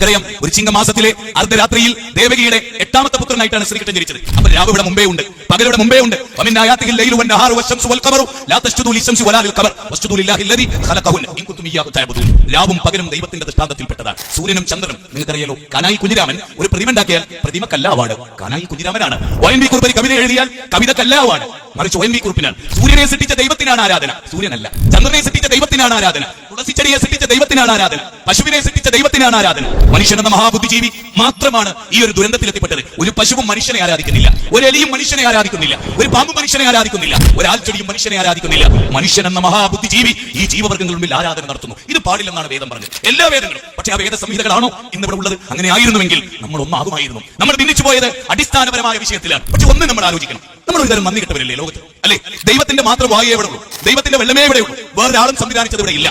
നിങ്ങൾക്കറിയാം, ഒരു ചിങ്ങമാസത്തിലെ അർദ്ധരാത്രിയിൽ ദേവകിയുടെ 8ാമത്തെ പുത്രനായിട്ടാണ് ശ്രീകൃഷ്ണൻ ജനിച്ചത്. അപ്പൊ രാവ് ഇവിടെ മുമ്പേ ഉണ്ട്, പകലിവിടെ മുമ്പേ ഉണ്ട്. രാവും പകലും ദൈവത്തിന്റെ ദൃഷ്ടാന്തത്തിൽപ്പെട്ടതാണ്. സൂര്യനും ചന്ദ്രനും നിങ്ങൾക്കറിയാലോ. കാനായി കുഞ്ഞിരാമൻ ഒരു പ്രതിമ ഉണ്ടാക്കിയാൽ പ്രതിമ കല്ലാവാണ്. കാനായി കുഞ്ഞിരാമനാണ്. ONV കുറുപ്പ് ഒരു കവിത എഴുതിയാൽ കവിത കല്ലാവാണ്. മറിച്ച് ONV കുറുപ്പിനാണ്. സൂര്യനെ സൃഷ്ടിച്ച ദൈവത്തിനാണ് ആരാധന, സൂര്യനല്ല. ചന്ദ്രനെ സൃഷ്ടിച്ച ദൈവത്തിനാണ് ആരാധന. തുളസിച്ചെടിയെ സൃഷ്ടിച്ച ദൈവത്തിനാണ് ആരാധന. പശുവിനെ സൃഷ്ടിച്ച ദൈവത്തിനാണ് ആരാധന. മനുഷ്യൻ എന്ന മഹാബുദ്ധിജീവി മാത്രമാണ് ഈ ഒരു ദുരന്തത്തിലെത്തിപ്പെട്ടത്. ഒരു പശുവും മനുഷ്യനെ ആരാധിക്കുന്നില്ല, ഒരു എലിയും മനുഷ്യനെ ആരാധിക്കുന്നില്ല, ഒരു പാമ്പും മനുഷ്യനെ ആരാധിക്കുന്നില്ല, ഒരു ആൽച്ചെടിയും മനുഷ്യനെ ആരാധിക്കുന്നില്ല. മനുഷ്യൻ എന്ന മഹാബുദ്ധിജീവി ഈ ജീവവർഗങ്ങളുടെ മുമ്പിൽ ആരാധന നടത്തുന്നു. ഇത് പാടില്ലെന്നാണ് വേദം പറഞ്ഞത്, എല്ലാ വേദങ്ങളും. പക്ഷേ ആ വേദ സംഹിതകളാണോ ഇന്നിവിടെ ഉള്ളത്? അങ്ങനെ ആയിരുന്നുവെങ്കിൽ നമ്മൾ ഒന്നാകുമായിരുന്നു. നമ്മൾ ഭിന്നിച്ചു പോയത് അടിസ്ഥാനപരമായ വിഷയത്തിലാണ്. പക്ഷെ ഒന്ന് നമ്മൾ ആലോചിക്കണം, നമ്മൾ ഒരു തരം നന്ദി കിട്ടവരല്ലേ ലോകത്ത്, അല്ലെ? ദൈവത്തിന്റെ മാത്രം വായു എവിടെ ഉള്ളൂ, ദൈവത്തിന്റെ വെള്ളമേ എവിടെ ഉള്ളൂ. വേറൊരാളും സംവിധാനിച്ചത് ഇവിടെ ഇല്ല.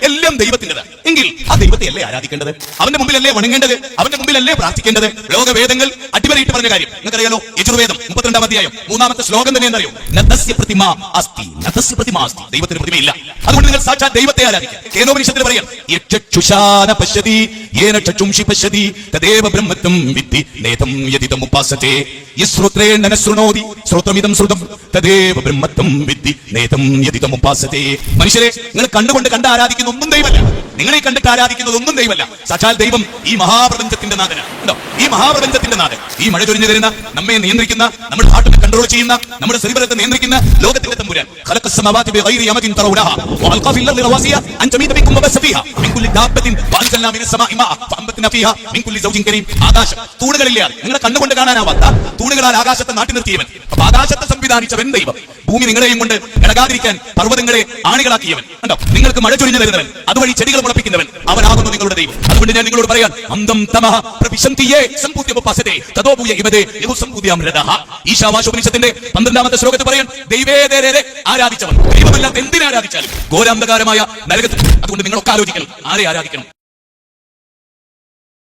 എല്ലാം ദൈവത്തിൻ്റെതാണ്. എങ്കിൽ ആ ദൈവത്തെ അല്ലേ ആരാധിക്കേണ്ടത്? അവന്റെ മുമ്പിലല്ലേ വണങ്ങേണ്ടത്? അവന്റെ മുമ്പിലല്ലേ പ്രാർത്ഥിക്കേണ്ടത്? ലോകവേദങ്ങൾ അടിവരയിട്ട് പറഞ്ഞ കാര്യം നിങ്ങൾക്കറിയാലോ. യജുർവേദം 32-ാം അധ്യായം 3-ാമത്തെ ശ്ലോകം തന്നെ എന്നറിയോ? നതസ്യ പ്രതിമാ അസ്തി, നതസ്യ പ്രതിമാ അസ്തി. ദൈവത്തിന് പ്രതിമയില്ല. അതുകൊണ്ട് നിങ്ങൾ സാക്ഷാൽ ദൈവത്തെ ആരാധിക്കുക. കേനോപനിഷത്തിൽ പറയാം, യക്ഷുഷാന പശ്യതി യേന ചക്ഷുംഷി പശ്യതി തദേവ ബ്രഹ്മത്വം വിദ്ധി നേതം യദിതം ഉപാസതേ യശ്രോത്രേണ നശ്രുണോതി ശ്രോത്രമിദം ശ്രുതം തദേവ ബ്രഹ്മത്വം വിദ്ധി നേതം യദിതം ഉപാസതേ. മനുഷ്യരെ, നിങ്ങൾ കണ്ടുകൊണ്ട് കണ്ട് ആരാധിക്കുന്ന ഒന്നും ദൈവമല്ല. നിങ്ങളെ കണ്ടിട്ട് ആരാധിക്കുന്നത് ഒന്നും ദൈവമല്ല. സാക്ഷാൽ ദൈവം ഈ മഹാപ്രപഞ്ചത്തിന്റെ നാഥനാണ്. ഉണ്ടോ? ഈ മഹാപ്രപഞ്ചത്തിന്റെ നാഥൻ, ഈ മഴ ചൊരിഞ്ഞു തരുന്ന, നമ്മെ നിയന്ത്രിക്കുന്ന, നമ്മുടെ ഹാർട്ടിനെ കൺട്രോൾ ചെയ്യുന്ന, നമ്മുടെ ശരീരത്തെ നിയന്ത്രിക്കുന്ന ലോകത്തിന്റെ തമ്പുരാൻ. ഖലഖസ്സമാവാതി ബിഗൈരി യമതിൻ തറൗനഹ വഅൽഖാ ഫിൽ അർളി റവാസിയ അൻ തമീത ബികും വബസ ഫീഹാ മിൻ കുല്ലി ദാബത്തിൻ വഅൻസൽനാ മിനസ് സമാഇ മാഅ ഫഅംബത്നാ ഫീഹാ മിൻ കുല്ലി സൗജിൻ കരീം. ആകാശം തൂണുകളില്ലാതെ, നിങ്ങളെ കണ്ണുകൊണ്ട് കാണാനാവാത്ത തൂണുകളാൽ ആകാശത്തെ നാട്ടി നിർത്തിയവൻ. അപ്പൊ ആകാശത്തെ സംവിധാനിച്ചവൻ ദൈവം. ഭൂമി നിങ്ങളെയും കൊണ്ട് ഇളകാതിരിക്കാൻ പർവ്വതങ്ങളെ ആണികളാക്കിയവൻ. കണ്ടോ? നിങ്ങൾക്ക് മഴ ചൊരിഞ്ഞു തരുന്നവൻ, അതുവഴി ചെടികൾ മുളപ്പിക്കുന്നവൻ, അവനാകുന്നു നിങ്ങളുടെ ദൈവം. അതുകൊണ്ട് ഞാൻ നിങ്ങളോട് പറയാൻ, അന്തം തമഹ പ്രവിശന്തിയേ സംപൂജ്യമുപാസതേ തദോഭൂയ ഇവദേ യഹു സംപൂജ്യം രദഹ. ഈശാവാശോപനിഷത്തിന്റെ 12-ാമത്തെ ശ്ലോകത്തിൽ പറയാൻ, ദൈവേദേരേ ആരാധിച്ചവൻ ദൈവമല്ലാത്ത എന്തിനെ ആരാധിച്ചാലും ഘോരാന്ധകാരമായ നരകത്തിൽ. അതുകൊണ്ട് നിങ്ങളൊക്കെ ആലോചിക്കണം, ആരെ ആരാധിക്കണം?